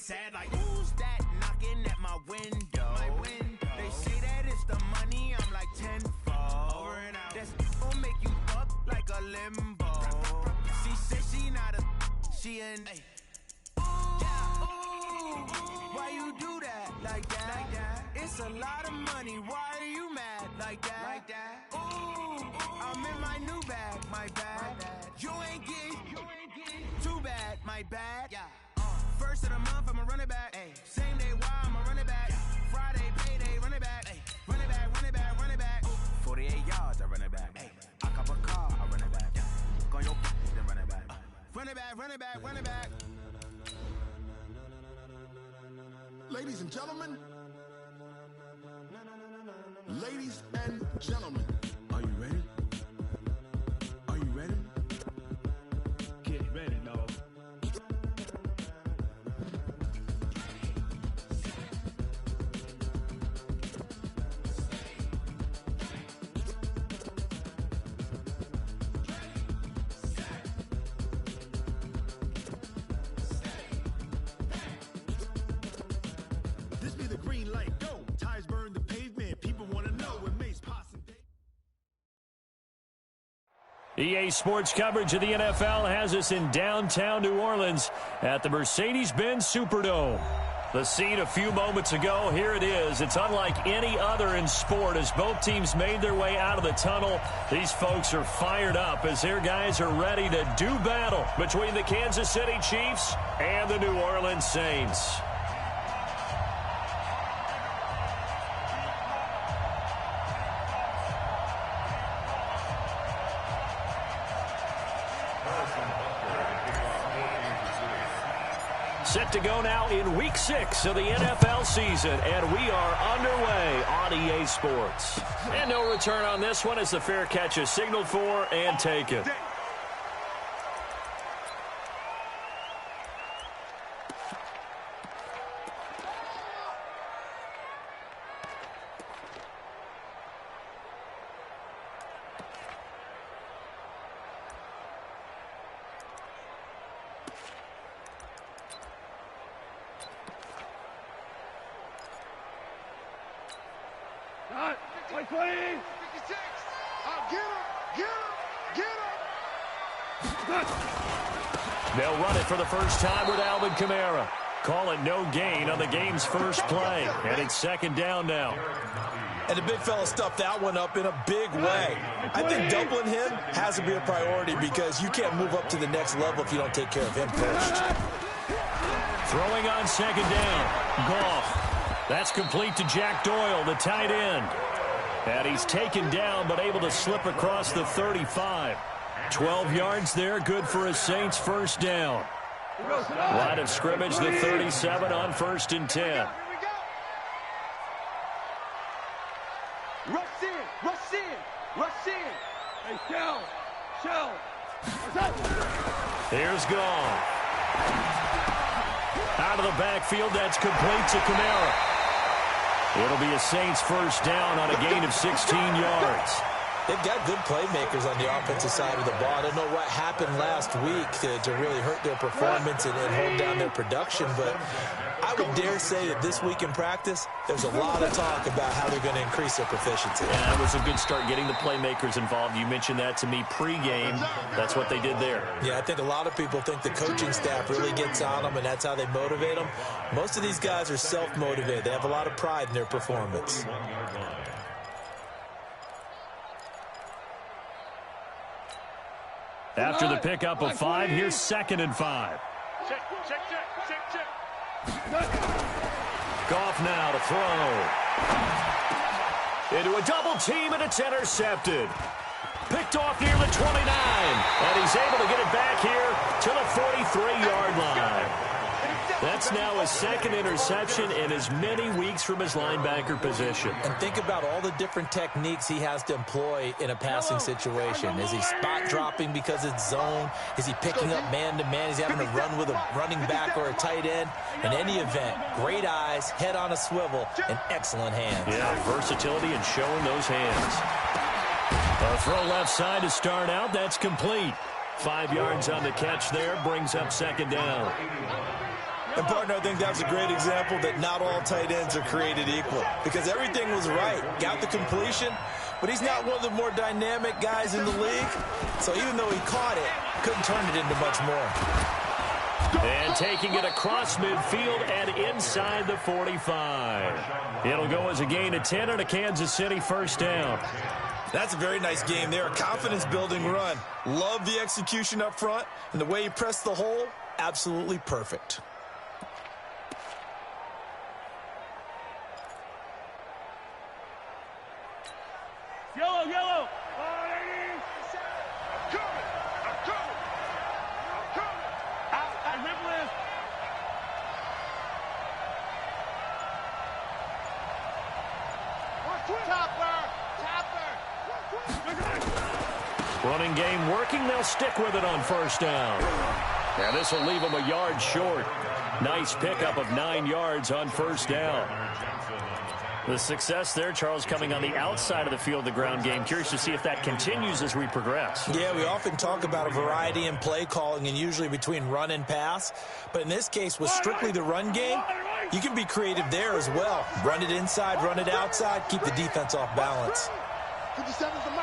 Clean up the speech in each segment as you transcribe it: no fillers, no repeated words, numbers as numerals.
sad like, who's that knocking at my window? They say that it's the money, I'm like tenfold. Over and out. That's gonna make you fuck like a limbo. She said she not a, she an. Why you do that like that? It's a lot of money. Why are you mad like that? Ooh, I'm in my new bag, my bad. You ain't getting too bad, my bad. First of the month, I'ma run it back. Same day, why I'ma run it back. Friday, payday, run it back. Run it back, run it back, run it back. 48 yards, I run it back. I cop a car, I run it back. Go your then run it back. Run it back, run it back, run it back. Ladies and gentlemen, are you ready? Are you ready? Get ready, dog. This be the green light, go. Tires burn the pavement. People want to know what makes possible. EA Sports coverage of the NFL has us in downtown New Orleans at the Mercedes-Benz Superdome. The scene a few moments ago, here it is. It's unlike any other in sport as both teams made their way out of the tunnel. These folks are fired up as their guys are ready to do battle between the Kansas City Chiefs and the New Orleans Saints. Set to go now in Week 6 of the NFL season, and we are underway on EA Sports. And no return on this one as the fair catch is signaled for and taken. They'll run it for the first time with Alvin Kamara. Call it no gain on the game's first play. And it's second down now. And the big fella stuffed that one up in a big way. I think doubling him has to be a priority because you can't move up to the next level if you don't take care of him first. Throwing on second down. Goff. That's complete to Jack Doyle, the tight end. And he's taken down but able to slip across the 35. 12 yards there, good for a Saints first down. Line of scrimmage, the 37 on 1st and 10. Rush in. Hey, shell. Here's Goff. Out of the backfield, that's complete to Kamara. It'll be a Saints first down on a gain of 16 yards. They've got good playmakers on the offensive side of the ball. I don't know what happened last week to really hurt their performance and hold down their production, but I would dare say that this week in practice, there's a lot of talk about how they're going to increase their proficiency. Yeah, that was a good start getting the playmakers involved. You mentioned that to me pregame. That's what they did there. Yeah, I think a lot of people think the coaching staff really gets on them, and that's how they motivate them. Most of these guys are self-motivated. They have a lot of pride in their performance. After the pickup of 5, here's 2nd and 5. Check. Goff now to throw. Into a double team, and it's intercepted. Picked off near the 29, and he's able to get it back here to the 43-yard line. That's now his 2nd interception in as many weeks from his linebacker position. And think about all the different techniques he has to employ in a passing situation. Is he spot dropping because it's zone? Is he picking up man-to-man? Is he having to run with a running back or a tight end? In any event, great eyes, head on a swivel, and excellent hands. Yeah, versatility and showing those hands. A throw left side to start out. That's complete. 5 yards on the catch there. Brings up 2nd down. And, partner, I think that's a great example that not all tight ends are created equal because everything was right. Got the completion, but he's not one of the more dynamic guys in the league. So even though he caught it, couldn't turn it into much more. And taking it across midfield and inside the 45. It'll go as a gain of 10 and a Kansas City first down. That's a very nice game there. A confidence-building run. Love the execution up front, and the way he pressed the hole, absolutely perfect. Yellow, yellow. Running game working. They'll stick with it on first down. Now this will leave them a yard short. Nice pickup of 9 yards on first down. The success there, Charles, coming on the outside of the field, the ground game. Curious to see if that continues as we progress. Yeah, we often talk about a variety in play calling and usually between run and pass. But in this case, with strictly the run game, you can be creative there as well. Run it inside, run it outside, keep the defense off balance. 57's the mic.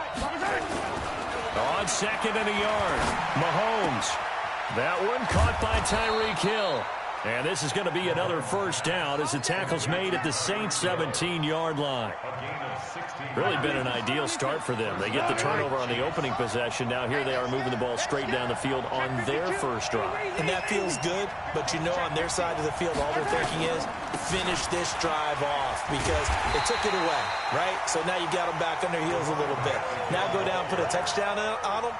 On second and a yard, Mahomes. That one caught by Tyreek Hill. And this is going to be another first down as the tackle's made at the Saints' 17-yard line. Really been an ideal start for them. They get the turnover on the opening possession. Now here they are moving the ball straight down the field on their first drive. And that feels good, but you know on their side of the field all they're thinking is finish this drive off because they took it away, right? So now you got them back on their heels a little bit. Now go down, put a touchdown on them.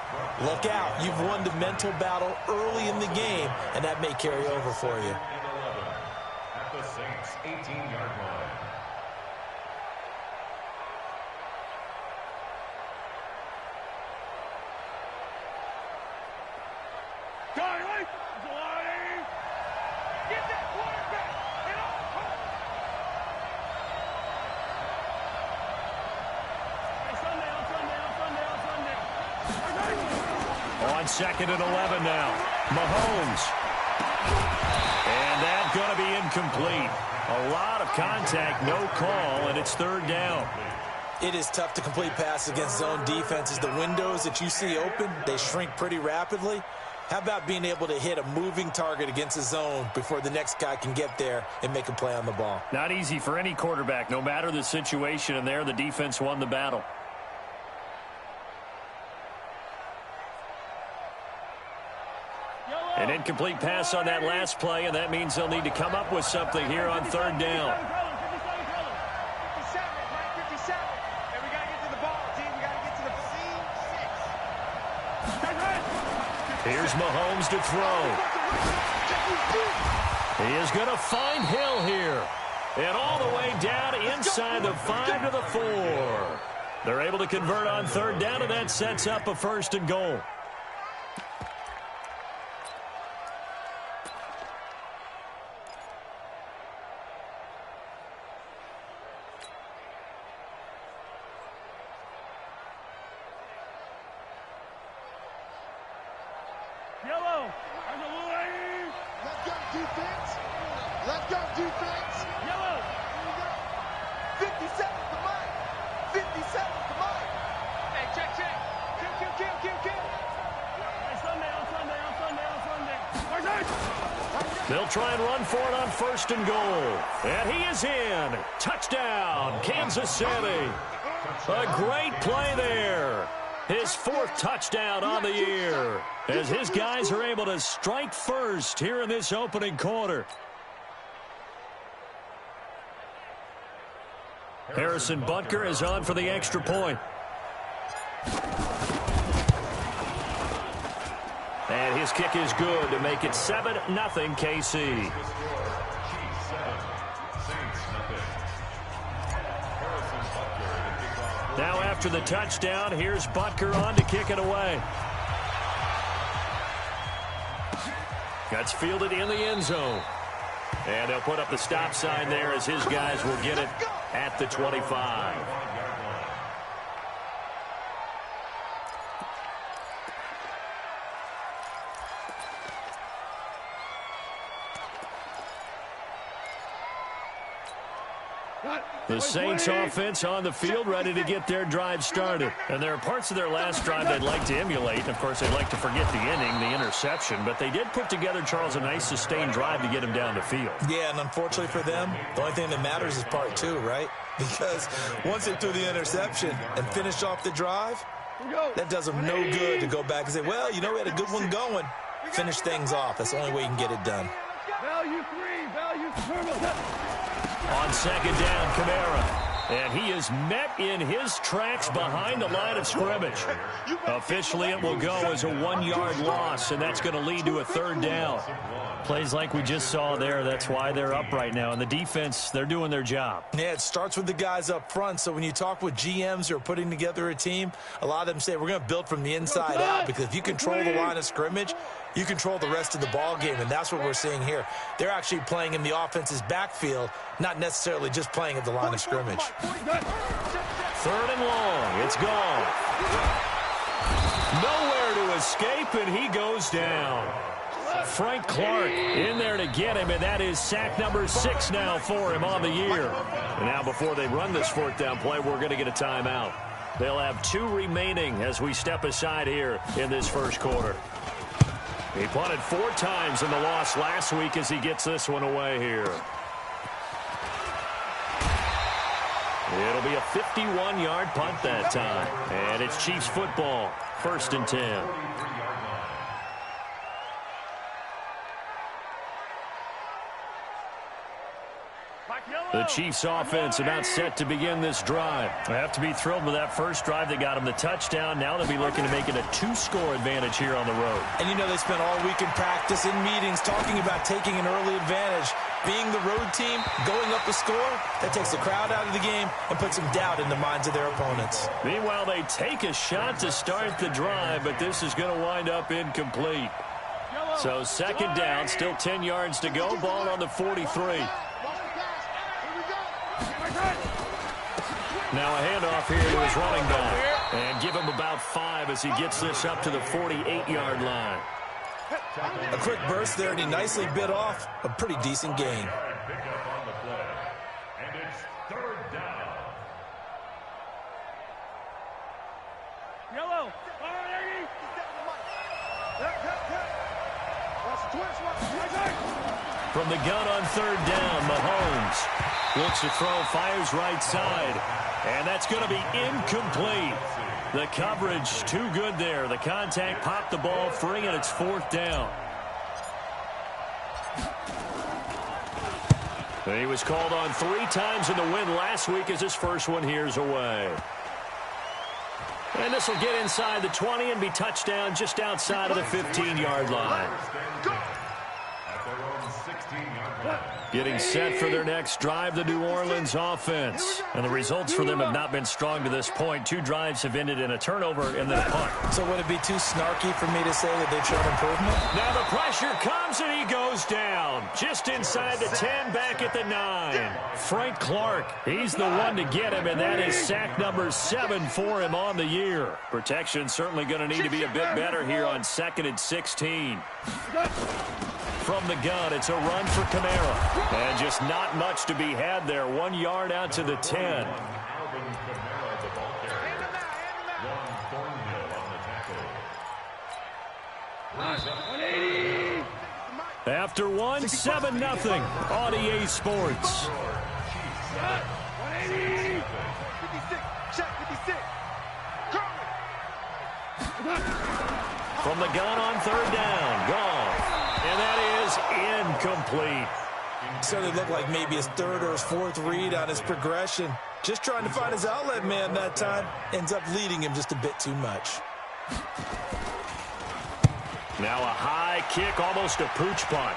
Look out. You've won the mental battle early in the game, and that may carry over for you. At the Saints' 18-yard line. Get that quarterback. Get off. Sunday. On second and 11 now, Mahomes. And that's going to be incomplete. A lot of contact, no call, and it's third down. It is tough to complete passes against zone defenses. The windows that you see open, they shrink pretty rapidly. How about being able to hit a moving target against a zone before the next guy can get there and make a play on the ball? Not easy for any quarterback, no matter the situation, and there the defense won the battle. An incomplete pass on that last play, and that means they'll need to come up with something here on third down. 57, Mike 57. And we got to get to the ball, team. We got to get to the C6. Here's Mahomes to throw. He is going to find Hill here. And all the way down inside the 5 to the 4. They're able to convert on third down, and that sets up a first and goal. Yellow. Let's go, defense. Let's go, defense. Yellow. 57 the mic. 57 the mic. Hey, check. Kill. Hey, Sunday. They'll try and run for it on first and goal. And he is in. Touchdown, Kansas City. A great play there. His 4th touchdown on the year as his guys are able to strike first here in this opening quarter. Harrison Butker is on for the extra point. And his kick is good to make it 7-0 KC. Now after the touchdown, here's Butker on to kick it away. That's fielded in the end zone. And they'll put up the stop sign there as his guys will get it at the 25. The Saints offense on the field, ready to get their drive started. And there are parts of their last drive they'd like to emulate. And, of course, they'd like to forget the inning, the interception. But they did put together, Charles, a nice sustained drive to get him down the field. Yeah, and unfortunately for them, the only thing that matters is part two, right? Because once they threw the interception and finished off the drive, that does them no good to go back and say, well, you know, we had a good one going. Finish things off. That's the only way you can get it done. Value three, value three. On second down, Kamara. And he is met in his tracks behind the line of scrimmage. Officially, it will go as a 1-yard loss, and that's going to lead to a third down. Plays like we just saw there, that's why they're up right now. And the defense, they're doing their job. Yeah, it starts with the guys up front. So when you talk with GMs who are putting together a team, a lot of them say, we're going to build from the inside out. Because if you control the line of scrimmage, you control the rest of the ball game, and that's what we're seeing here. They're actually playing in the offense's backfield, not necessarily just playing at the line of scrimmage. Third and long. It's gone. Nowhere to escape, and he goes down. Frank Clark in there to get him, and that is sack number 6 now for him on the year. And now before they run this fourth down play, we're going to get a timeout. They'll have 2 remaining as we step aside here in this first quarter. He punted 4 times in the loss last week as he gets this one away here. It'll be a 51-yard punt that time. And it's Chiefs football, 1st and 10. The Chiefs offense about set to begin this drive. They have to be thrilled with that first drive that got them the touchdown. Now they'll be looking to make it a 2-score advantage here on the road. And you know they spent all week in practice, in meetings, talking about taking an early advantage. Being the road team, going up a score, that takes the crowd out of the game and puts some doubt in the minds of their opponents. Meanwhile, they take a shot to start the drive, but this is going to wind up incomplete. So second down, still 10 yards to go, ball on the 43. Now a handoff here to his running back. And give him about 5 as he gets this up to the 48-yard line. A quick burst there, and he nicely bit off a pretty decent gain. Pick up on the play. And it's 3rd down. Yellow. From the gun on 3rd down, Mahomes looks to throw, fires right side. And that's going to be incomplete. The coverage too good there. The contact popped the ball free, and it's 4th down. He was called on 3 times in the win last week as his first one here's away. And this will get inside the 20 and be touchdown just outside of the 15-yard line. At their own 16-yard line. Getting set for their next drive, the New Orleans offense. And the results for them have not been strong to this point. 2 drives have ended in a turnover and then a punt. So would it be too snarky for me to say that they've shown improvement? Now the pressure comes and he goes down. Just inside the 10, back at the 9. Frank Clark, he's the one to get him, and that is sack number 7 for him on the year. Protection certainly going to need to be a bit better here on 2nd and 16. From the gun, it's a run for Kamara. And just not much to be had there. 1 yard out to the 10. After 1, 7-0 on EA Sports. From the gun on 3rd down, gone. And that is incomplete. Certainly looked like maybe his 3rd or his 4th read on his progression. Just trying to find his outlet man that time. Ends up leading him just a bit too much. Now a high kick, almost a pooch punt.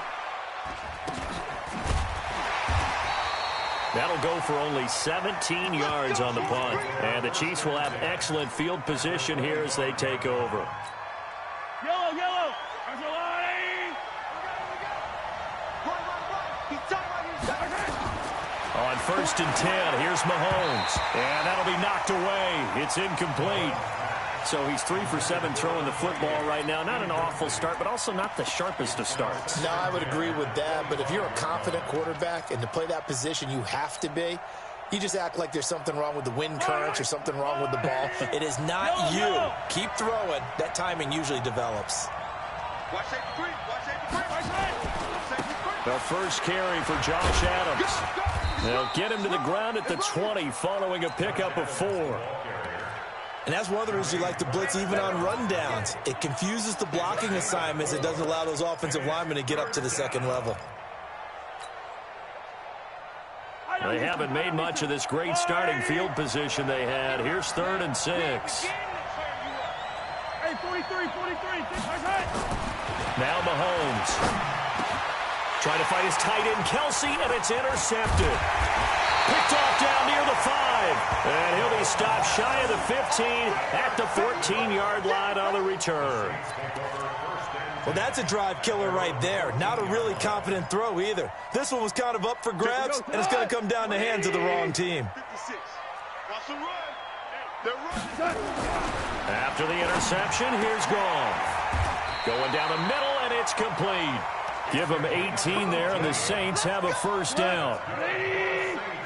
That'll go for only 17 yards on the punt. And the Chiefs will have excellent field position here as they take over. Yellow, yellow. On 1st and 10, here's Mahomes. And that'll be knocked away. It's incomplete. So he's 3 for 7 throwing the football right now. Not an awful start, but also not the sharpest of starts. No, I would agree with that. But if you're a confident quarterback and to play that position, you have to be. You just act like there's something wrong with the wind currents or something wrong with the ball. It is not you. Keep throwing. That timing usually develops. Watch safety three. Watch safety three. Watch safety three. The first carry for Josh Adams. They'll get him to the ground at the 20 following a pickup of 4. And that's one of the reasons you like to blitz even on rundowns. It confuses the blocking assignments. It doesn't allow those offensive linemen to get up to the second level. They haven't made much of this great starting field position they had. Here's 3rd and 6. Hey, 43. Now Mahomes. Trying to fight his tight end, Kelsey, and it's intercepted. Picked off down near the 5. And he'll be stopped shy of the 15 at the 14-yard line on the return. Well, that's a drive killer right there. Not a really confident throw either. This one was kind of up for grabs, and it's going to come down the hands of the wrong team. 56. Watch the run. They're running. After the interception, here's Goff. Going down the middle, and it's complete. Give them 18 there, and the Saints have a first down.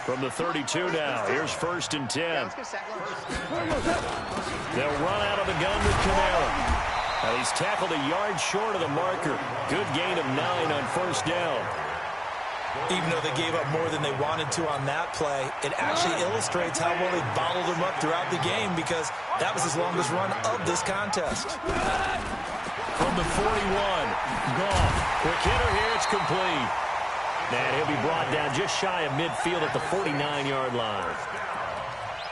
From the 32 now, here's 1st and 10. They'll run out of the gun with Kolena. He's tackled a yard short of the marker. Good gain of 9 on first down. Even though they gave up more than they wanted to on that play, it actually illustrates how well they bottled him up throughout the game because that was his longest run of this contest. From the 41, Goff. Quick hitter here, it's complete. And he'll be brought down just shy of midfield at the 49-yard line.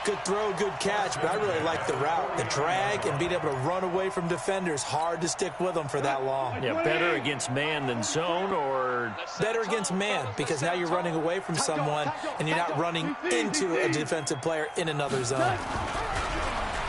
Good throw, good catch, but I really like the route. The drag and being able to run away from defenders, hard to stick with them for that long. Yeah, better against man than zone, or? Better against man, because now you're running away from someone and you're not running into a defensive player in another zone.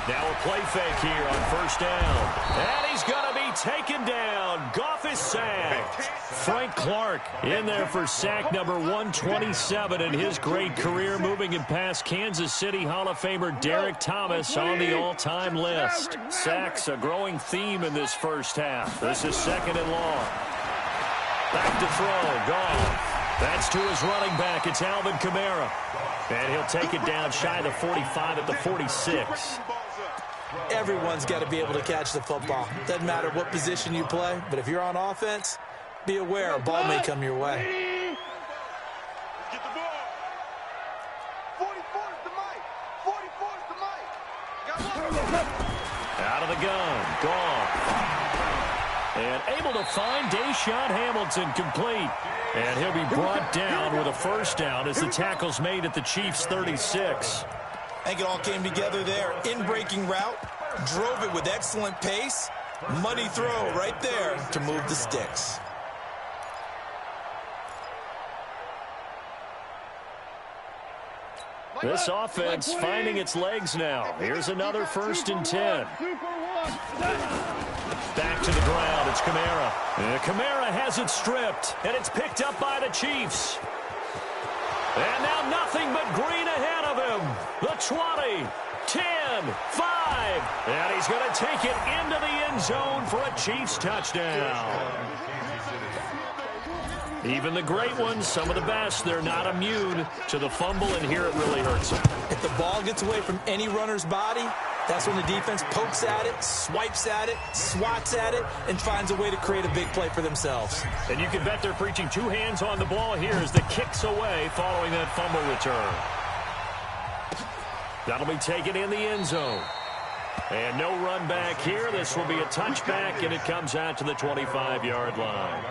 Now a play fake here on first down. And he's going to be taken down. Goff is sacked. Frank Clark in there for sack number 127 in his great career, moving him past Kansas City Hall of Famer Derek Thomas on the all-time list. Sacks a growing theme in this first half. This is 2nd and long. Back to throw. Goff. That's to his running back. It's Alvin Kamara. And he'll take it down shy of the 45 at the 46. Everyone's got to be able to catch the football. Doesn't matter what position you play, but if you're on offense, be aware a ball may come your way. Get the ball. 44 is the mic. 44 is the mic. Out of the gun. Gone. And able to find Deshaun Hamilton complete. And he'll be brought down with a first down as the tackle's made at the Chiefs' 36. I think it all came together there. In-breaking route, drove it with excellent pace. Money throw right there to move the sticks. This offense finding its legs now. Here's another 1st and 10. Back to the ground. It's Kamara. And Kamara has it stripped, and it's picked up by the Chiefs. And now nothing but green ahead of him. The 20, 10, 5. And he's going to take it into the end zone for a Chiefs touchdown. Even the great ones, some of the best, they're not immune to the fumble, and here it really hurts them. If the ball gets away from any runner's body, that's when the defense pokes at it, swipes at it, swats at it, and finds a way to create a big play for themselves. And you can bet they're preaching 2 hands on the ball here as the kick's away following that fumble return. That'll be taken in the end zone. And no run back here. This will be a touchback, and it comes out to the 25-yard line.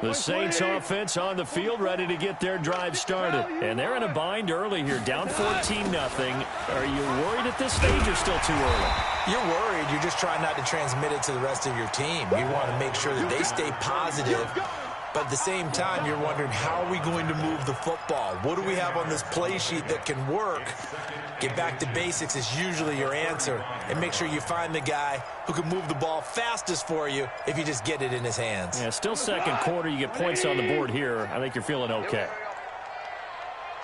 The Saints offense on the field ready to get their drive started. And they're in a bind early here, down 14-0. Are you worried at this stage or still too early? You're worried. You're just trying not to transmit it to the rest of your team. You want to make sure that they stay positive. But at the same time, you're wondering, how are we going to move the football? What do we have on this play sheet that can work? Get back to basics is usually your answer. And make sure you find the guy who can move the ball fastest for you if you just get it in his hands. Yeah, still second quarter. You get points on the board here. I think you're feeling okay.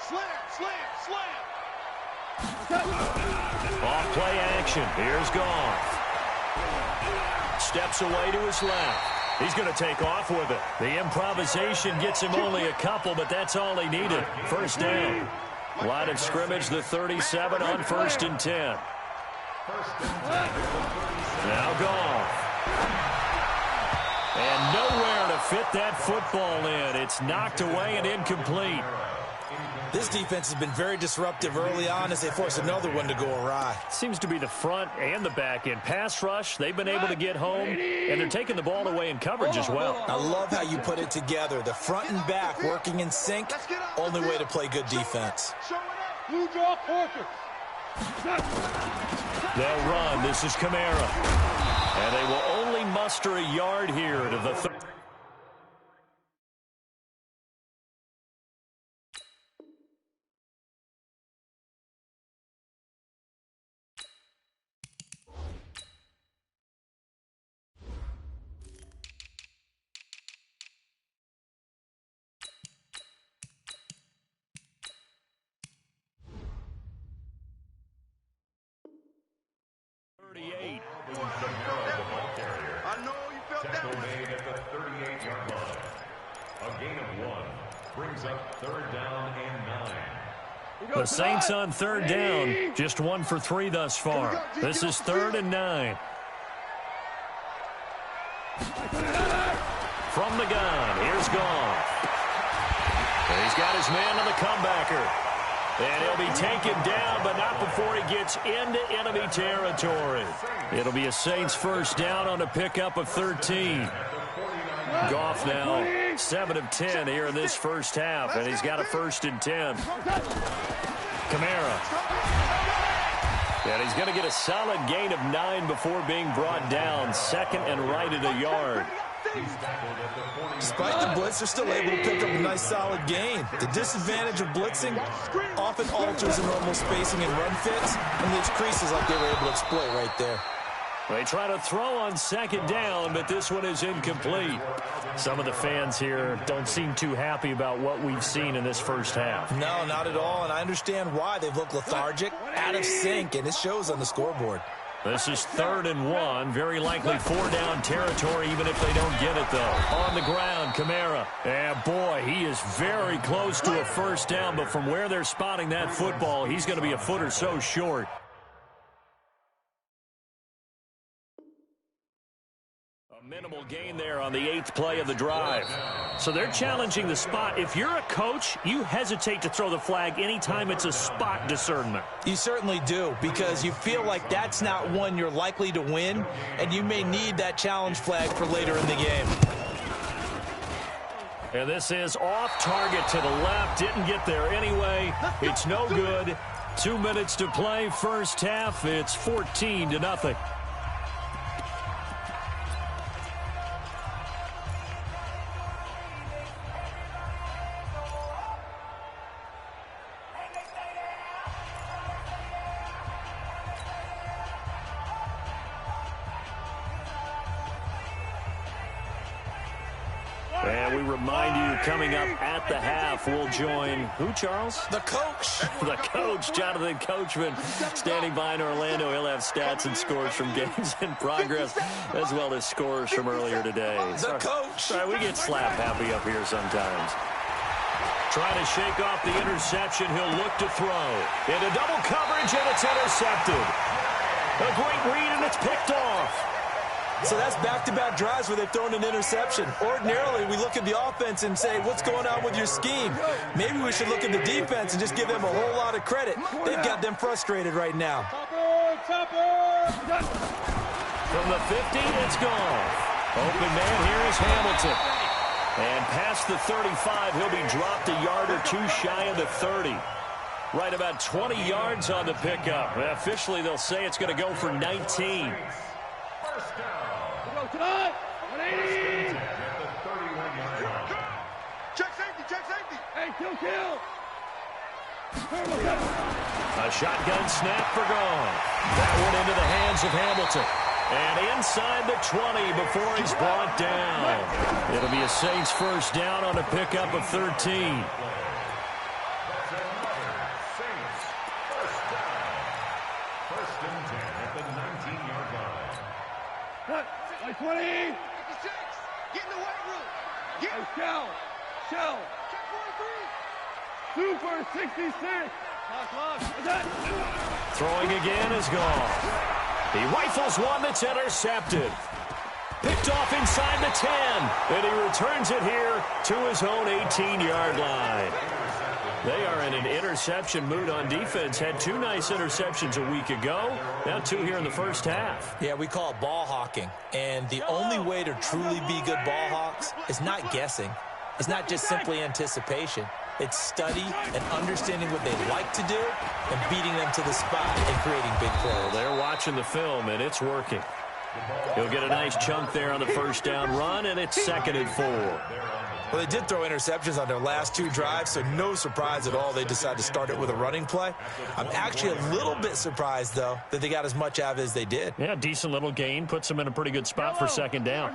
Slam, slam, slam. Off play action. Here's Goff. Steps away to his left. He's going to take off with it. The improvisation gets him only a couple, but that's all he needed. First down. Line of scrimmage, the 37 on 1st and 10. Now Goff. And nowhere to fit that football in. It's knocked away and incomplete. This defense has been very disruptive early on as they force another one to go awry. Seems to be the front and the back end. Pass rush, they've been able to get home, and they're taking the ball away in coverage as well. I love how you put it together. The front and back working in sync, only way to play good defense. They'll run. This is Kamara. And they will only muster a yard here to the 30. I know you felt that. Tackle made at the 38-yard line. A gain of 1 brings up 3rd down and 9. The Saints on 3rd down. Just 1 for 3 thus far. This is 3rd and 9. From the gun, here's Goff. And he's got his man on the comebacker. And he'll be taken down, but not before he gets into enemy territory. It'll be a Saints first down on a pickup of 13. Goff now 7 of 10 here in this first half, and he's got a 1st and 10. Kamara. And he's going to get a solid gain of 9 before being brought down. 2nd and right at a yard. Despite the blitz, they're still able to pick up a nice solid gain. The disadvantage of blitzing often alters the normal spacing and run fits, and leaves creases like they were able to exploit right there. They try to throw on 2nd down, but this one is incomplete. Some of the fans here don't seem too happy about what we've seen in this first half. No, not at all, and I understand why. They've looked lethargic, out of sync, and it shows on the scoreboard. This is 3rd and 1. Very likely 4-down territory, even if they don't get it, though. On the ground, Kamara. And, boy, he is very close to a first down, but from where they're spotting that football, he's going to be a foot or so short. A minimal gain there on the 8th play of the drive. So they're challenging the spot. If you're a coach, you hesitate to throw the flag anytime it's a spot discernment. You certainly do, because you feel like that's not one you're likely to win, and you may need that challenge flag for later in the game. And this is off target to the left. Didn't get there anyway. It's no good. 2 minutes to play. First half, it's 14-0. And we remind you, coming up at the half, we'll join who, Charles? The coach. The coach, Jonathan Coachman, standing by in Orlando. He'll have stats and scores from games in progress, as well as scores from earlier today. The coach. Sorry, we get slap happy up here sometimes. Trying to shake off the interception. He'll look to throw. Into double coverage, and it's intercepted. A great read, and it's picked off. So that's back-to-back drives where they've thrown an interception. Ordinarily, we look at the offense and say, what's going on with your scheme? Maybe we should look at the defense and just give them a whole lot of credit. They've got them frustrated right now. From the 50, it's gone. Open man here is Hamilton. And past the 35, he'll be dropped a yard or two shy of the 30. Right about 20 yards on the pickup. Officially, they'll say it's going to go for 19. Check safety. Hey, kill. A shotgun snap for Goff. That one into the hands of Hamilton. And inside the 20 before he's brought down. It'll be a Saints first down on a pickup of 13. 20. 56. Get in the weight room. Get. Hey, Shell. Check 43. Super 66. What's that? Throwing again is gone. He rifles one that's intercepted. Picked off inside the 10. And he returns it here to his own 18-yard line. They are in an interception mood on defense. Had 2 nice interceptions a week ago. Now 2 here in the first half. Yeah, we call it ball hawking. And the only way to truly be good ball hawks is not guessing. It's not just simply anticipation. It's study and understanding what they like to do and beating them to the spot and creating big plays. They're watching the film, and it's working. He'll get a nice chunk there on the first down run, and it's 2nd and 4. Well, they did throw interceptions on their last 2 drives, so no surprise at all they decided to start it with a running play. I'm actually a little bit surprised, though, that they got as much out of it as they did. Yeah, decent little gain. Puts them in a pretty good spot for 2nd down.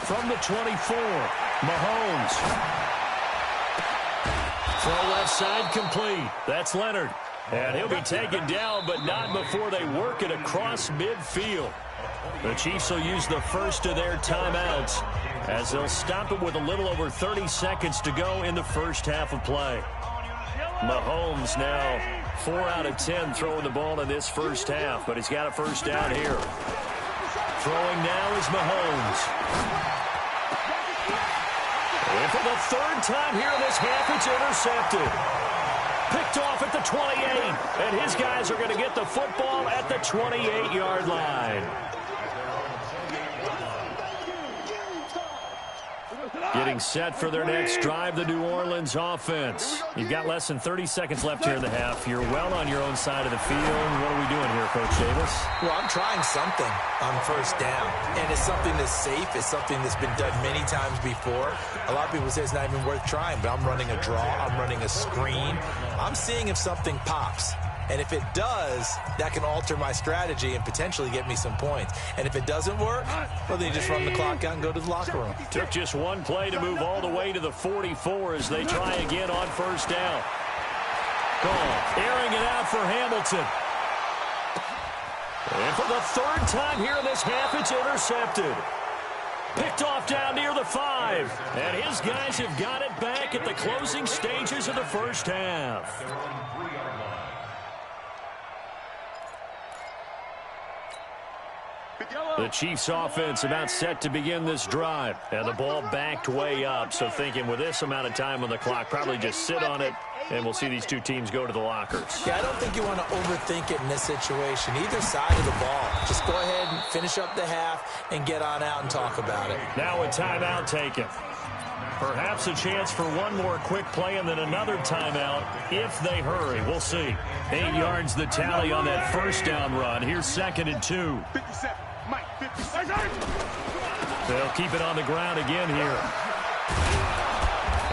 From the 24, Mahomes. Throw left side complete. That's Leonard. And he'll be taken down, but not before they work it across midfield. The Chiefs will use the first of their timeouts as they'll stop it with a little over 30 seconds to go in the first half of play. Mahomes now 4 out of 10 throwing the ball in this first half, but he's got a first down here. Throwing now is Mahomes. And for the 3rd time here in this half, it's intercepted. Picked off at the 28, and his guys are going to get the football at the 28-yard line. Getting set for their next drive, the New Orleans offense. You've got less than 30 seconds left here in the half. You're well on your own side of the field. What are we doing here, Coach Davis? Well, I'm trying something on first down, and it's something that's safe. It's something that's been done many times before. A lot of people say it's not even worth trying, but I'm running a draw. I'm running a screen. I'm seeing if something pops. And if it does, that can alter my strategy and potentially get me some points. And if it doesn't work, well, then you just run the clock out and go to the locker room. Took just one play to move all the way to the 44 as they try again on first down. Gone. Airing it out for Hamilton. And for the 3rd time here in this half, it's intercepted. Picked off down near the 5. And his guys have got it back at the closing stages of the first half. The Chiefs offense about set to begin this drive. And the ball backed way up. So thinking with this amount of time on the clock, probably just sit on it. And we'll see these 2 teams go to the lockers. Yeah, I don't think you want to overthink it in this situation. Either side of the ball. Just go ahead and finish up the half and get on out and talk about it. Now a timeout taken. Perhaps a chance for one more quick play and then another timeout if they hurry. We'll see. 8 yards the tally on that first down run. Here's 2nd and 2. 57. Mike, 57. They'll keep it on the ground again here.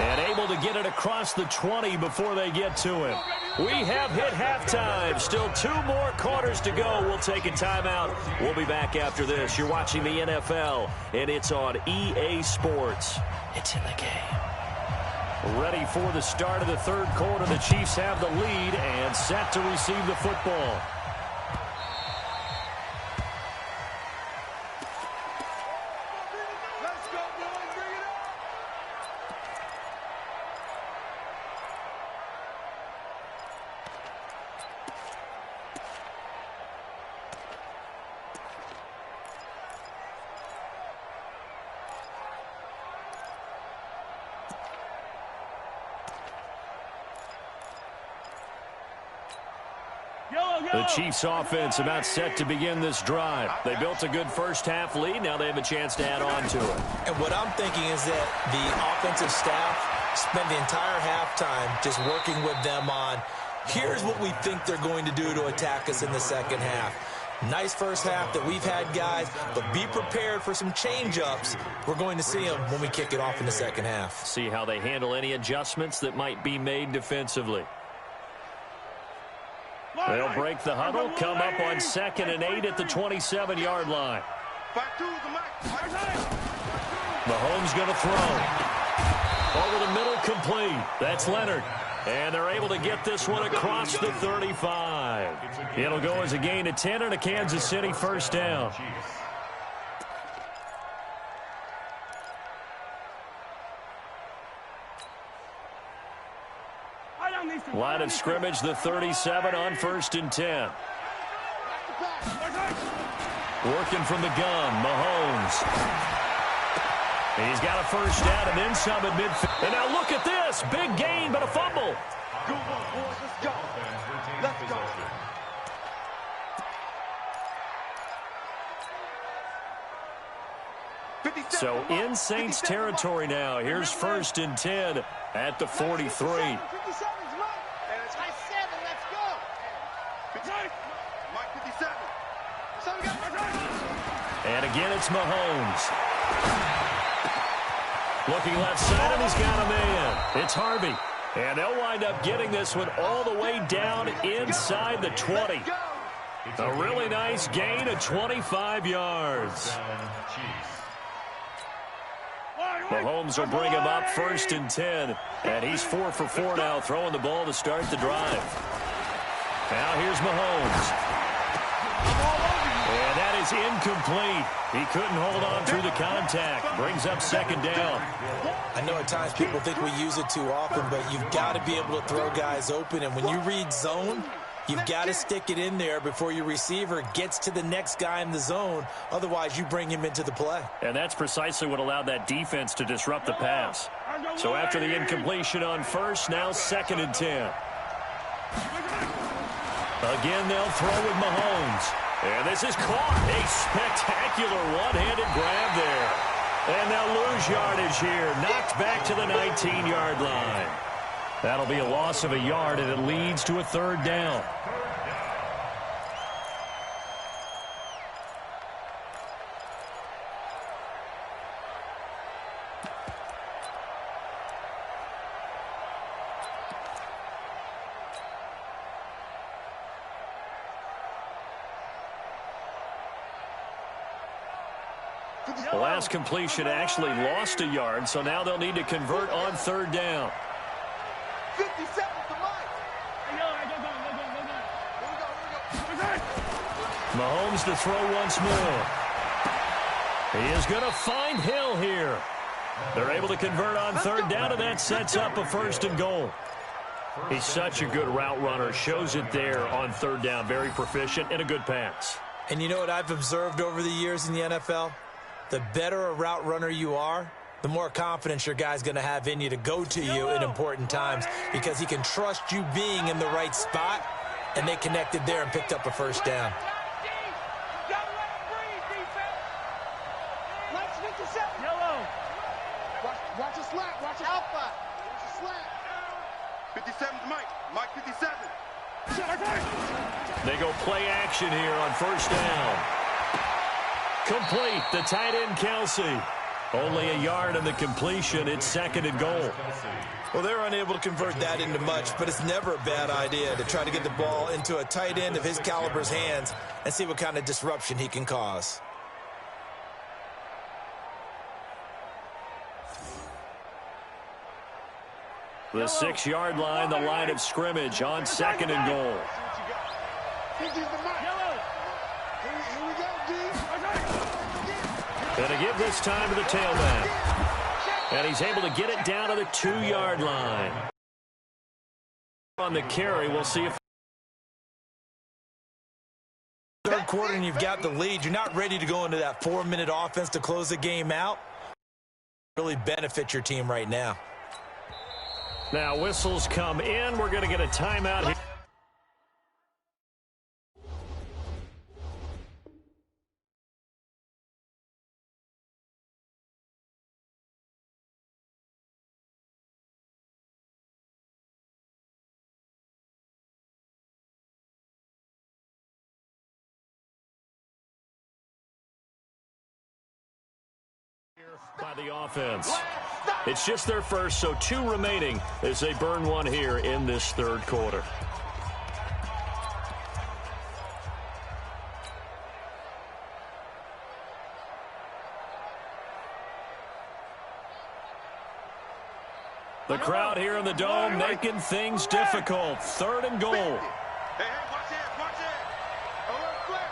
And able to get it across the 20 before they get to him. We have hit halftime. Still 2 more quarters to go. We'll take a timeout. We'll be back after this. You're watching the NFL, and it's on EA Sports. It's in the game. Ready for the start of the 3rd quarter. The Chiefs have the lead and set to receive the football. The Chiefs offense about set to begin this drive. They built a good first half lead. Now they have a chance to add on to it. And what I'm thinking is that the offensive staff spent the entire halftime just working with them on, here's what we think they're going to do to attack us in the second half. Nice first half that we've had, guys, but be prepared for some change-ups. We're going to see them when we kick it off in the second half. See how they handle any adjustments that might be made defensively. They'll break the huddle, come up on 2nd and 8 at the 27-yard line. Mahomes going to throw. Over the middle, complete. That's Leonard. And they're able to get this one across the 35. It'll go as a gain of 10 and a Kansas City first down. Line of scrimmage, the 37 on 1st and 10. Working from the gun, Mahomes. He's got a first down and then some at midfield. And now look at this. Big gain, but a fumble. Go on, boys. Let's go. Let's go. So in Saints territory now. Here's 1st and 10 at the 43. And again, it's Mahomes. Looking left side, and he's got a man. It's Harvey. And they'll wind up getting this one all the way down inside the 20. A really nice gain of 25 yards. Mahomes will bring him up 1st and 10. And he's 4 for 4 now, throwing the ball to start the drive. Now here's Mahomes. And that is incomplete. He couldn't hold on through the contact. Brings up 2nd down. I know at times people think we use it too often, but you've got to be able to throw guys open. And when you read zone, you've got to stick it in there before your receiver gets to the next guy in the zone. Otherwise, you bring him into the play. And that's precisely what allowed that defense to disrupt the pass. So after the incompletion on 1st, now 2nd and 10. Again, they'll throw with Mahomes. And this is caught. A spectacular one-handed grab there. And they'll lose yardage here. Knocked back to the 19-yard line. That'll be a loss of a yard, and it leads to a 3rd down. The last completion actually lost a yard, so now they'll need to convert on 3rd down. 50 seconds to Mike. Mahomes to throw once more. He is going to find Hill here. They're able to convert on 3rd down, and that sets up a 1st and goal. He's such a good route runner. Shows it there on 3rd down. Very proficient and a good pass. And you know what I've observed over the years in the NFL? The better a route runner you are, the more confidence your guy's going to have in you to go to you in important times because he can trust you being in the right spot, and they connected there and picked up a 1st down. Watch a slant. Watch alpha. Watch a slant. 57's Mike. Mike 57. They go play action here on 1st down. Complete. The tight end, Kelsey. Only a yard in the completion. It's 2nd and goal. Well, they're unable to convert that into much, but it's never a bad idea to try to get the ball into a tight end of his caliber's hands and see what kind of disruption he can cause. The 6-yard line, the line of scrimmage on 2nd and goal. And to give this time to the tailback. And he's able to get it down to the 2-yard line. On the carry, we'll see if... 3rd quarter and you've got the lead. You're not ready to go into that 4-minute offense to close the game out. Really benefit your team right now. Now whistles come in. We're going to get a timeout here. By the offense. It's just their first, so 2 remaining as they burn one here in this 3rd quarter. The crowd here in the Dome making things difficult. 3rd and goal. Hey, watch it, watch it. A little flare.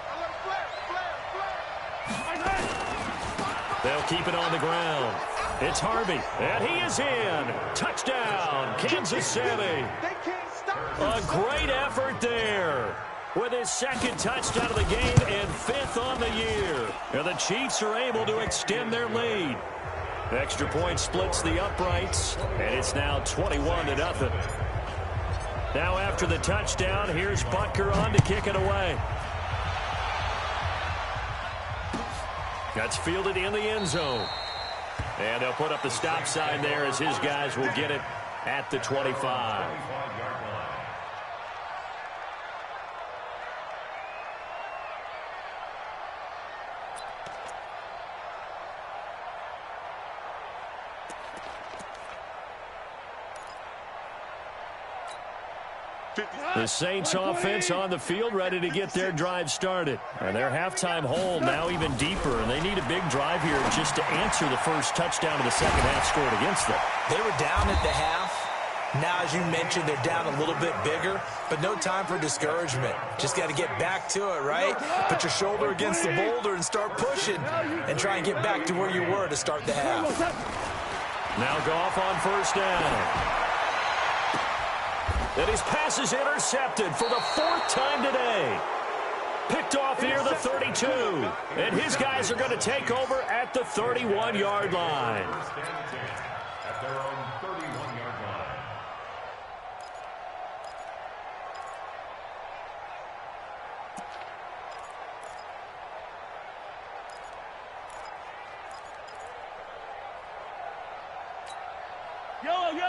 They'll keep it on the ground. It's Harvey, and he is in. Touchdown, Kansas City. They can't stop A great effort there. With his 2nd touchdown of the game and 5th on the year. And the Chiefs are able to extend their lead. Extra point splits the uprights, and it's now 21-0. Now after the touchdown, here's Butker on to kick it away. That's fielded in the end zone. And they'll put up the stop sign there as his guys will get it at the 25. The Saints offense on the field ready to get their drive started. And their halftime hole now even deeper, and they need a big drive here just to answer the first touchdown of the second half scored against them. They were down at the half. Now, as you mentioned, they're down a little bit bigger, but no time for discouragement. Just got to get back to it, right? Put your shoulder against the boulder and start pushing and try and get back to where you were to start the half. Now Goff on 1st down. And his pass is intercepted for the 4th time today. Picked off near the 32. And his guys are going to take over at the 31-yard line. At their own 31-yard line.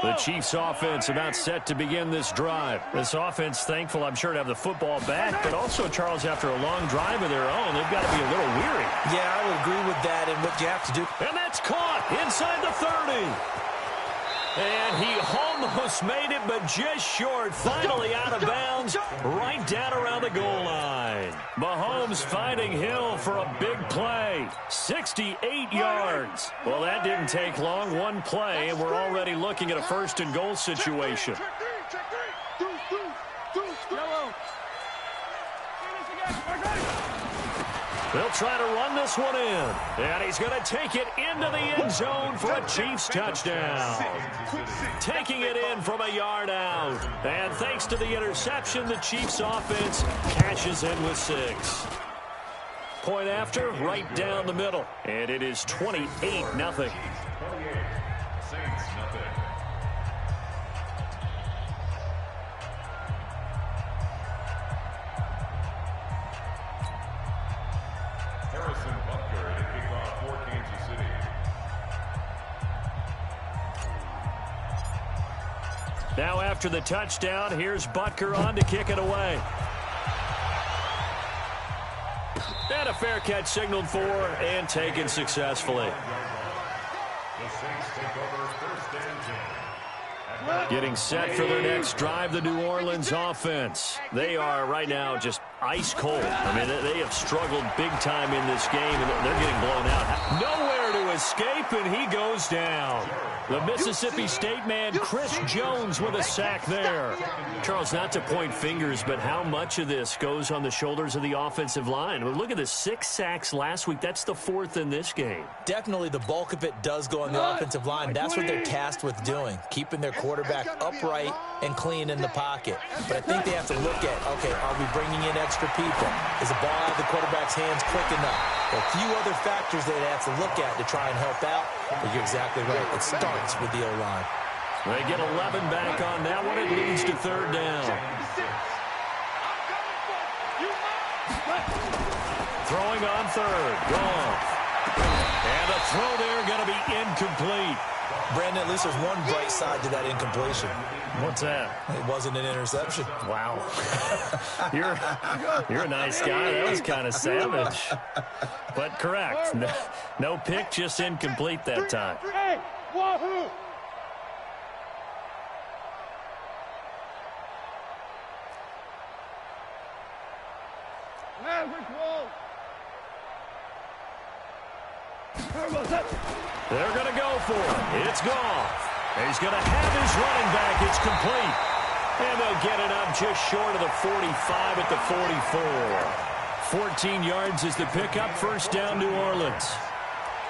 The Chiefs offense about set to begin this drive. This offense thankful, I'm sure, to have the football back, but also, Charles, after a long drive of their own, they've got to be a little weary. Yeah, I would agree with that, and what you have to do. And that's caught inside the 30. And he almost made it, but just short. Finally out of bounds, right down around the goal line. Mahomes finding Hill for a big play. 68 yards. Well, that didn't take long. One play, and we're already looking at a 1st and goal situation. They'll try to run this one in. And he's going to take it into the end zone for a Chiefs touchdown. Taking it in from a yard out. And thanks to the interception, the Chiefs offense cashes in with 6. Point after, right down the middle. And it is 28-0. 28. Saints, nothing. Harrison Butker to kick off for Kansas City. Now after the touchdown, here's Butker on to kick it away. And a fair catch signaled for and taken successfully. The Saints take over 1st and 10. Getting set for their next drive, the New Orleans offense. They are right now just ice cold. I mean, they have struggled big time in this game, and they're getting blown out. Nowhere to escape, and he goes down. The Mississippi State man, Chris Jones, with a sack there. Charles, not to point fingers, but how much of this goes on the shoulders of the offensive line? Well, look at the 6 sacks last week. That's the 4th in this game. Definitely the bulk of it does go on the offensive line. That's what they're tasked with doing, keeping their quarterback upright and clean in the pocket. But I think they have to look at, okay, are we bringing in extra people? Is the ball out of the quarterback's hands quick enough? There are a few other factors that they have to look at to try and help out. But you're exactly right. It starts with the O-line. They get 11 back on that one. It leads to 3rd down. Throwing on 3rd. Goff. And the throw there going to be incomplete. Brandon, at least there's one bright side to that incompletion. What's that? It wasn't an interception. Wow. You're a nice guy. That was kind of savage. But correct. No pick, just incomplete that time. Hey, wahoo! They're going to go for it. It's Goff. He's going to have his running back. It's complete. And they'll get it up just short of the 45 at the 44. 14 yards is the pickup. First down, New Orleans.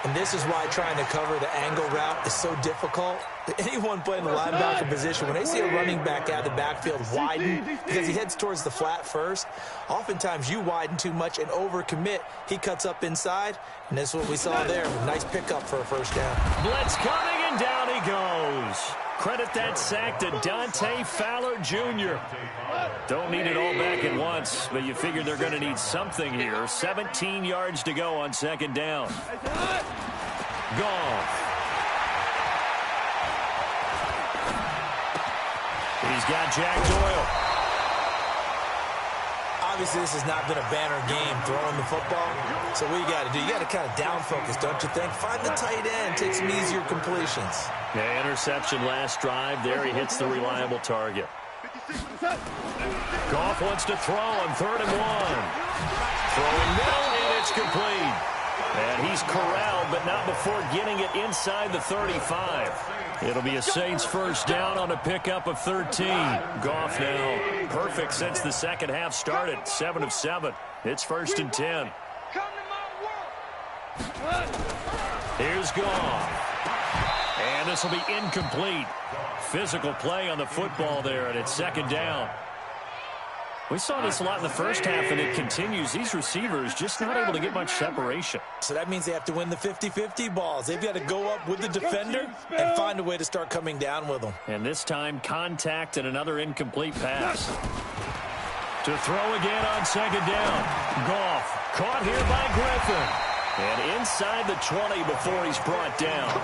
And this is why trying to cover the angle route is so difficult. Anyone playing the linebacker position, when they see a running back out of the backfield widen because he heads towards the flat first, oftentimes you widen too much and overcommit. He cuts up inside, and that's what we saw there. Nice pickup for a first down. Blitz coming, and down he goes. Credit that sack to Dante Fowler Jr. Don't need it all back at once, but you figure they're going to need something here. 17 yards to go on second down. Goff. He's got Jack Doyle. Obviously, this has not been a banner game throwing the football. So what you got to do, you got to kind of down focus, don't you think? Find the tight end, take some easier completions. Yeah, interception last drive. There he hits the reliable target. Goff wants to throw on 3rd and 1. Throwing middle, and it's complete. And he's corralled, but not before getting it inside the 35. It'll be a Saints first down on a pickup of 13. Goff now perfect since the second half started. 7 of 7. It's 1st and 10. Here's Goff. And this will be incomplete. Physical play on the football there, and it's 2nd down. We saw this a lot in the first half, and it continues. These receivers just not able to get much separation. So that means they have to win the 50-50 balls. They've got to go up with the defender and find a way to start coming down with them. And this time, contact and another incomplete pass. To throw again on 2nd down. Goff caught here by Griffin. And inside the 20 before he's brought down.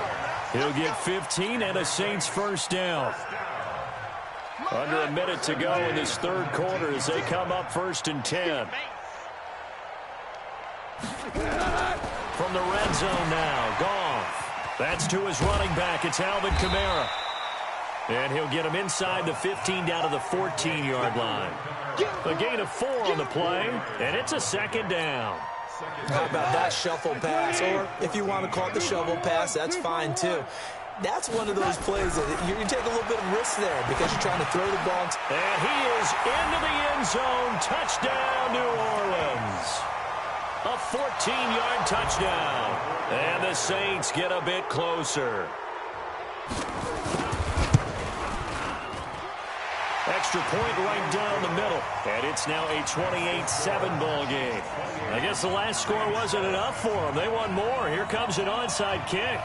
He'll get 15 and a Saints first down. Under a minute to go in this 3rd quarter as they come up 1st and 10. From the red zone now, Goff. That's to his running back. It's Alvin Kamara. And he'll get him inside the 15 down to the 14-yard line. A gain of 4 on the play, and it's a 2nd down. How about that shuffle pass? Or if you want to call it the shovel pass, that's fine too. That's one of those plays that you take a little bit of risk there because you're trying to throw the ball. And he is into the end zone. Touchdown, New Orleans. A 14-yard touchdown. And the Saints get a bit closer. Extra point right down the middle. And it's now a 28-7 ball game. I guess the last score wasn't enough for them. They want more. Here comes an onside kick.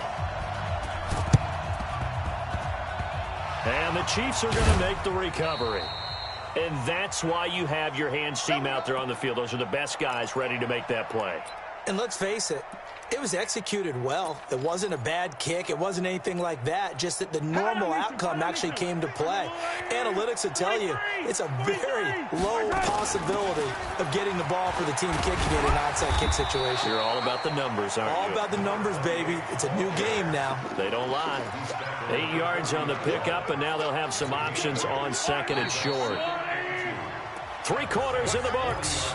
And the Chiefs are going to make the recovery. And that's why you have your hands team out there on the field. Those are the best guys ready to make that play. And let's face it, it was executed well. It wasn't a bad kick. It wasn't anything like that. Just that the normal outcome actually came to play. Analytics will tell you it's a very low possibility of getting the ball for the team kicking it in an onside kick situation. You're all about the numbers, aren't you? All about the numbers, baby. It's a new game now. They don't lie. 8 yards on the pickup, and now they'll have some options on 2nd and short. 3 quarters in the books.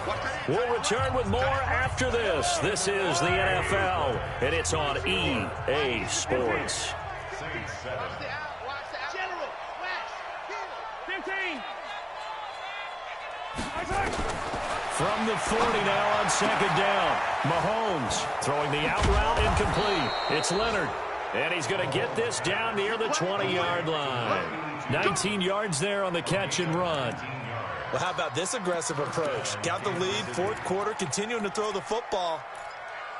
We'll return with more after this. This is the NFL, and it's on EA Sports. General, 15. From the 40 now on 2nd down. Mahomes throwing the out route incomplete. It's Leonard. And he's going to get this down near the 20-yard line. 19 yards there on the catch and run. Well, how about this aggressive approach? Got the lead, 4th quarter, continuing to throw the football.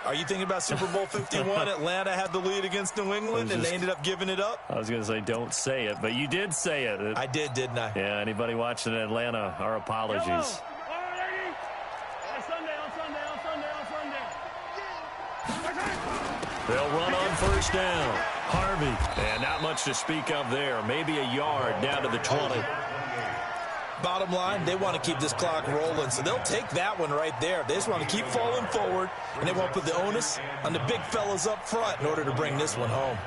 Are you thinking about Super Bowl 51? Atlanta had the lead against New England, and they ended up giving it up? I was going to say don't say it, but you did say it. I did, didn't I? Yeah, anybody watching Atlanta, our apologies. They'll run on 1st down. Harvey. And not much to speak of there. Maybe a yard down to the 20. Bottom line, they want to keep this clock rolling, so they'll take that one right there. They just want to keep falling forward, and they want to put the onus on the big fellas up front in order to bring this one home.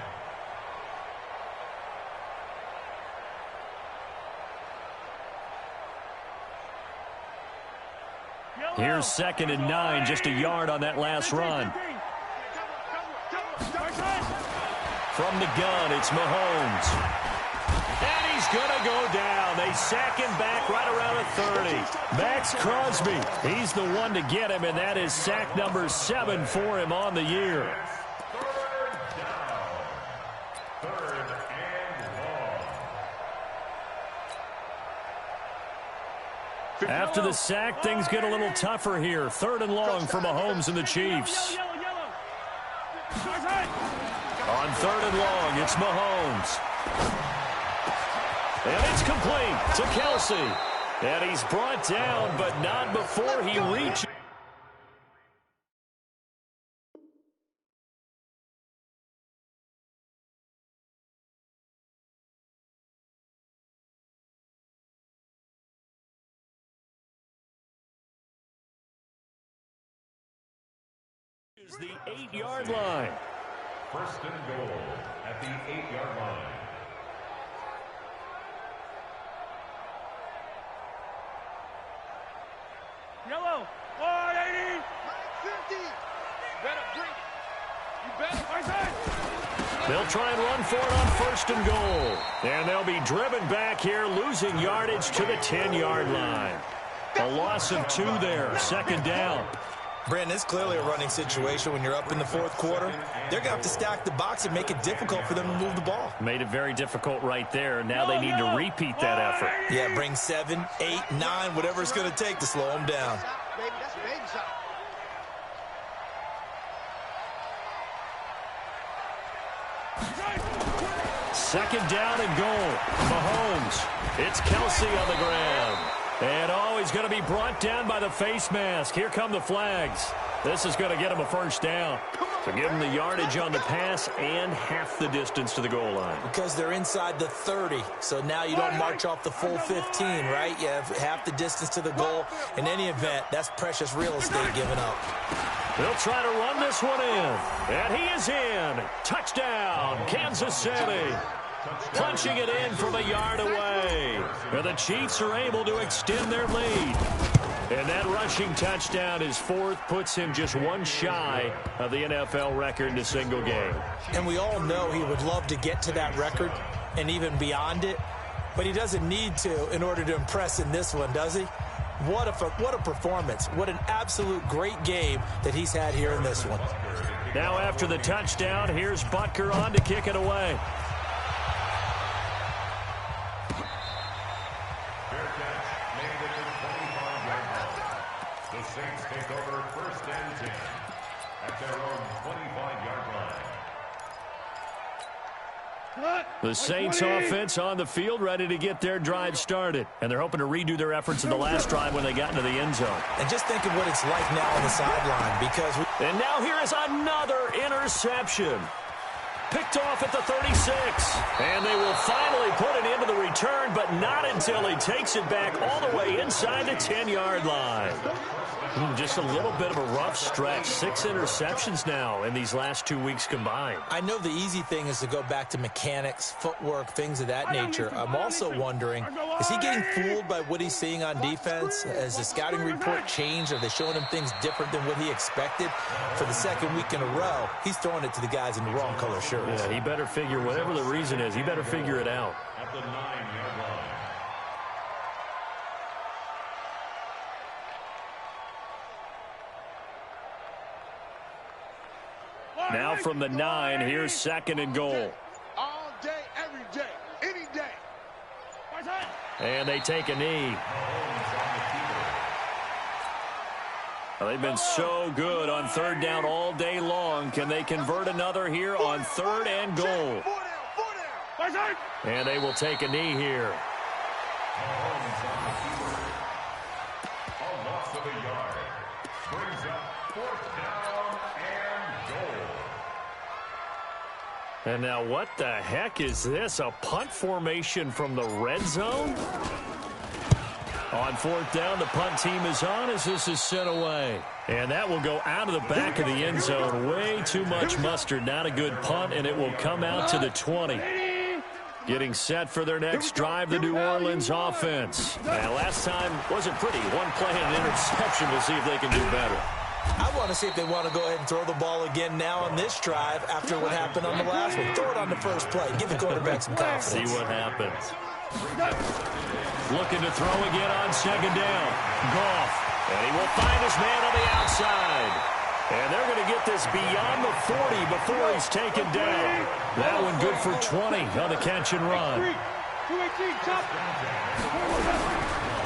Here's 2nd and 9, just a yard on that last run. From the gun, it's Mahomes. And he's going to go down. They sack him back right around a 30. Max Crosby, he's the one to get him, and that is sack number 7 for him on the year. After the sack, things get a little tougher here. 3rd and long for Mahomes and the Chiefs. On 3rd and long, it's Mahomes. And it's complete to Kelsey. And he's brought down, but not before he reaches. The 8-yard line. 1st and goal at the 8-yard line. Yellow. 180. 50. Better bring it. You better. They'll try and run for it on 1st and goal. And they'll be driven back here, losing yardage to the 10-yard line. A loss of 2 there. 2nd down. Brandon, it's clearly a running situation when you're up in the 4th quarter. They're going to have to stack the box and make it difficult for them to move the ball. Made it very difficult right there. Now they need to repeat that effort. Yeah, bring 7, 8, 9, whatever it's going to take to slow them down. Baby, that's a baby shot. Second down and goal. Mahomes. It's Kelsey on the ground. And he's going to be brought down by the face mask. Here come the flags. This is going to get him a 1st down. So give him the yardage on the pass and half the distance to the goal line. Because they're inside the 30. So now you don't march off the full 15, right? You have half the distance to the goal. In any event, that's precious real estate given up. They'll try to run this one in. And he is in. Touchdown, Kansas City. Punching it in from a yard away. And the Chiefs are able to extend their lead. And that rushing touchdown, his 4th, puts him just 1 shy of the NFL record in a single game. And we all know he would love to get to that record and even beyond it. But he doesn't need to in order to impress in this one, does he? What a performance. What an absolute great game that he's had here in this one. Now after the touchdown, here's Butker on to kick it away. The Saints take over 1st and 10 at their own 25-yard line. The Saints offense on the field, ready to get their drive started. And they're hoping to redo their efforts in the last drive when they got into the end zone. And just think of what it's like now on the sideline because... And now here is another interception. Picked off at the 36. And they will finally put it into the return, but not until he takes it back all the way inside the 10-yard line. Just a little bit of a rough stretch. 6 interceptions now in these last 2 weeks combined. I know the easy thing is to go back to mechanics, footwork, things of that nature. I'm also wondering, is he getting fooled by what he's seeing on defense? Has the scouting report changed? Are they showing him things different than what he expected? For the 2nd week in a row, he's throwing it to the guys in the wrong color shirts. Yeah, he better figure, whatever the reason is, he better figure it out. At the 9-yard line. Now from the 9, here's 2nd and goal. All day, every day, any day. And they take a knee. Well, they've been so good on 3rd down all day long. Can they convert another here on 3rd and goal? And they will take a knee here. A loss of a yard. Brings up 4th down and goal. And now what the heck is this? A punt formation from the red zone? On 4th down, the punt team is on as this is sent away. And that will go out of the back of the end zone. Way too much mustard. Not a good punt, and it will come out to the 20. Getting set for their next drive, the New Orleans offense. And last time wasn't pretty. 1 play and an interception. We'll see if they can do better. I want to see if they want to go ahead and throw the ball again now on this drive after what happened on the last one. Throw it on the first play. Give the quarterback some confidence. See what happens. Looking to throw again on second down. Goff. And he will find his man on the outside. And they're going to get this beyond the 40 before he's taken down. That one good for 20 on the catch and run.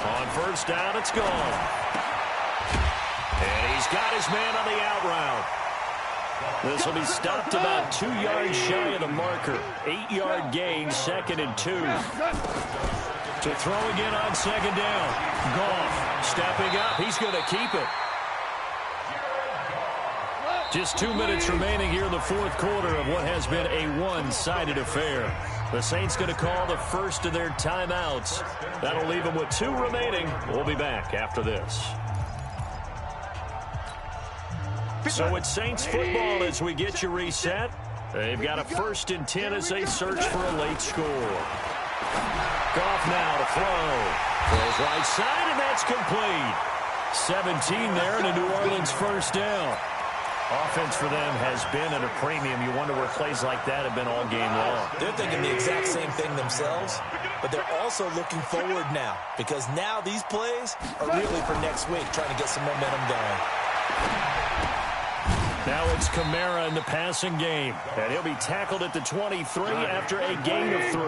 On first down, it's gone. And he's got his man on the out route. This will be stopped about 2 yards shy of the marker. 8-yard gain, 2nd and 2. To throw again on second down. Goff stepping up. He's going to keep it. Just 2 minutes remaining here in the fourth quarter of what has been a one-sided affair. The Saints going to call the first of their timeouts. That'll leave them with 2 remaining. We'll be back after this. So it's Saints football as we get you reset. They've got a 1st and 10 as they search for a late score. Goff now to throw. Throws right side, and that's complete. 17 there, and a New Orleans first down. Offense for them has been at a premium. You wonder where plays like that have been all game long. They're thinking the exact same thing themselves, but they're also looking forward now because now these plays are really for next week, trying to get some momentum going. Now it's Kamara in the passing game, and he'll be tackled at the 23 after a gain of 3.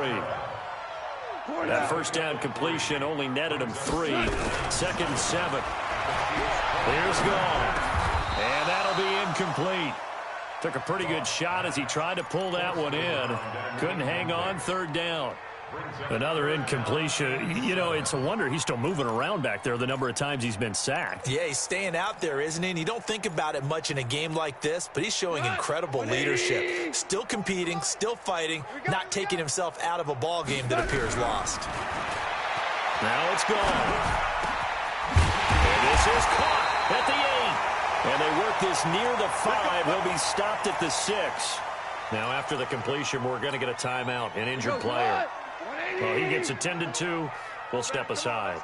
That first down completion only netted him 3. 2nd and 7. Here's Goff. And that'll be incomplete. Took a pretty good shot as he tried to pull that one in. Couldn't hang on, 3rd down. Another incompletion. You know, it's a wonder he's still moving around back there the number of times he's been sacked. Yeah, he's staying out there, isn't he? And you don't think about it much in a game like this, but he's showing incredible leadership. Still competing, still fighting, not taking himself out of a ball game that appears lost. Now it's gone. And this is caught at the 8. And they work this near the 5. He'll be stopped at the 6. Now after the completion, we're going to get a timeout, an injured player. Well, he gets attended to. We'll step aside.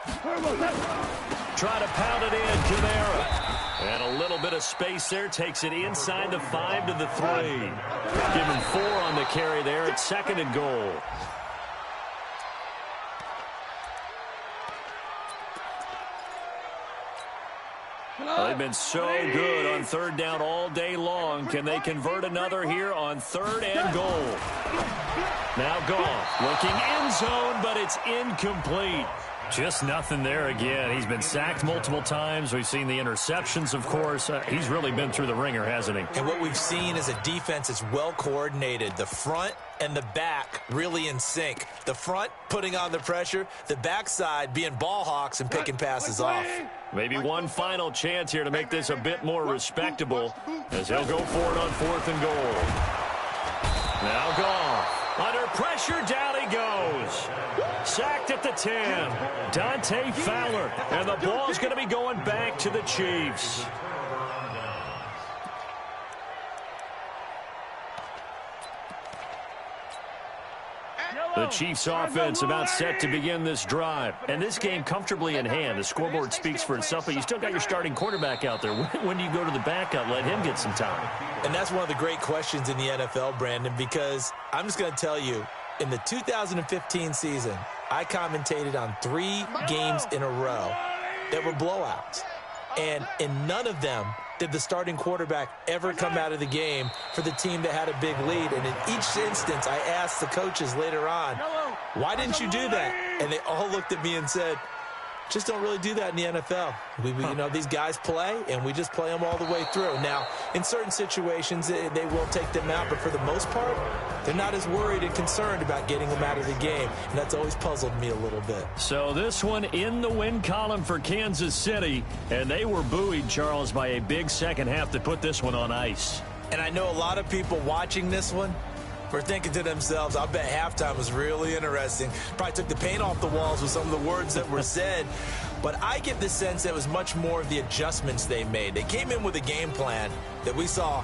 Try to pound it in, Kamara. And a little bit of space there. Takes it inside the 5 to the 3. Give him 4 on the carry there. It's 2nd and goal. They've been so good on 3rd down all day long. Can they convert another here on 3rd and goal? Now Goff looking end zone, but it's incomplete. Just nothing there again. He's been sacked multiple times. We've seen the interceptions, of course. He's really been through the ringer, hasn't he? And what we've seen is a defense that's well coordinated. The front and the back really in sync. The front putting on the pressure, the backside being ball hawks and picking passes off. Maybe one final chance here to make this a bit more respectable as he'll go for it on 4th and goal. Now Goff. Under pressure, down he goes. Sacked at the 10. Dante Fowler. And the ball's going to be going back to the Chiefs. The Chiefs offense about set to begin this drive. And this game comfortably in hand. The scoreboard speaks for itself, but you still got your starting quarterback out there. When do you go to the backup? Let him get some time. And that's one of the great questions in the NFL, Brandon, because I'm just going to tell you, in the 2015 season, I commentated on 3 games in a row that were blowouts. And in none of them did the starting quarterback ever come out of the game for the team that had a big lead. And in each instance, I asked the coaches later on, why didn't you do that? And they all looked at me and said, just don't really do that in the NFL. You know, these guys play, and we just play them all the way through. Now, in certain situations, they will take them out, but for the most part, they're not as worried and concerned about getting them out of the game, and that's always puzzled me a little bit. So this one in the win column for Kansas City, and they were buoyed, Charles, by a big second half to put this one on ice. And I know a lot of people watching this one were thinking to themselves, I bet halftime was really interesting. Probably took the paint off the walls with some of the words that were said. But I get the sense that it was much more of the adjustments they made. They came in with a game plan that we saw